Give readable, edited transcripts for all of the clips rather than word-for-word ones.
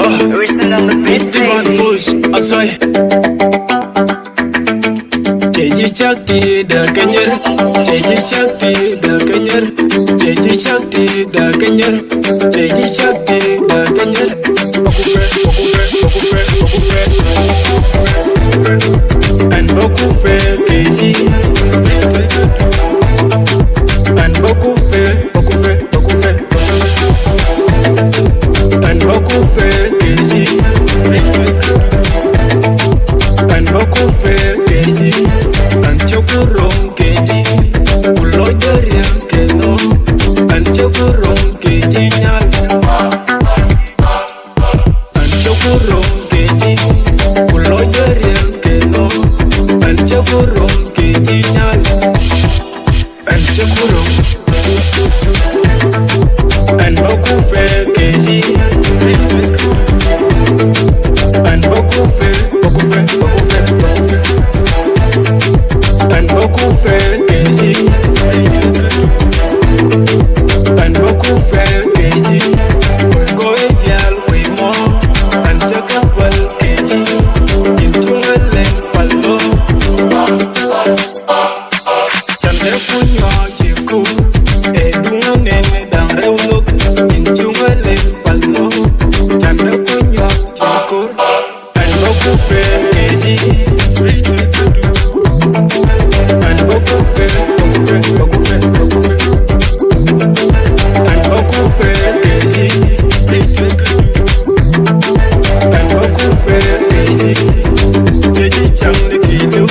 Mr. Van Bush, asoy. Cheji Shakti da Kanyar, Cheji Shakti da Kanyar, Cheji Shakti da Kanyar, Cheji Shakti da Kanyar. And Boku Fe Keji, and Boku Fe, and Boku Fe Keji, and Boku Fe Keji, and Chokurong Keji, Uloyarian Keno, and Chokurong Keji Nyal, and Chokurong Keji, Uloyarian Keno, and Chokurong Keji Nyal, and Chokurong, and Boku Fe Keji, and Boku Fe, and Boku Fe Keji, and Boku Fe Keji, go ideal way more, and Chakapal Keji, into a length palo, Chande Punyo Chiku, Edunga Nene Dan Reuluk, into a length palo, Chande Punyo Chiku, and Boku Fe Keji, and Boku Fe, and Boku Fe Keji, and Boku Fe Keji, Cheji Chang the Kidu,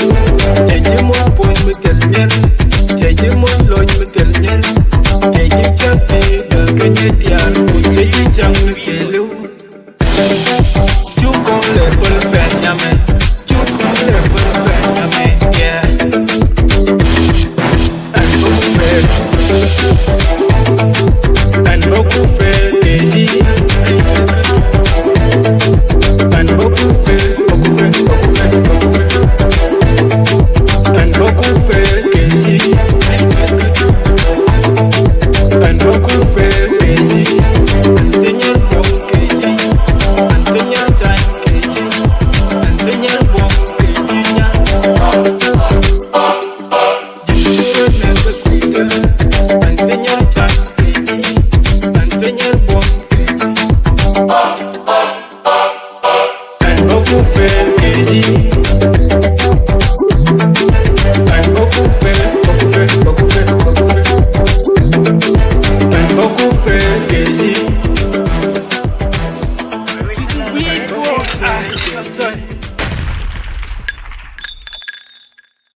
Cheji Mon Point Mutelniel, Cheji Mon Loy Mutelniel, Cheji Chakti the Kenyetian, Cheji Chang the Kidu, Chukon Level Benjamin, Chukon Level Benjamin, yeah. And Boku Fe Keji, and Boku Fe, and Boku Fe Keji, and Boku Fe Keji, and Tenyer Bong Keji, and Tenyer Time Keji, and Tenyer Bong Keji Nya. Jinjure Never Kuida, and Tenyer Time Keji, and Tenyer Bong Keji, and Boku Fe Keji, and Boku Fe, and Boku Fe Keji. We go, sorry.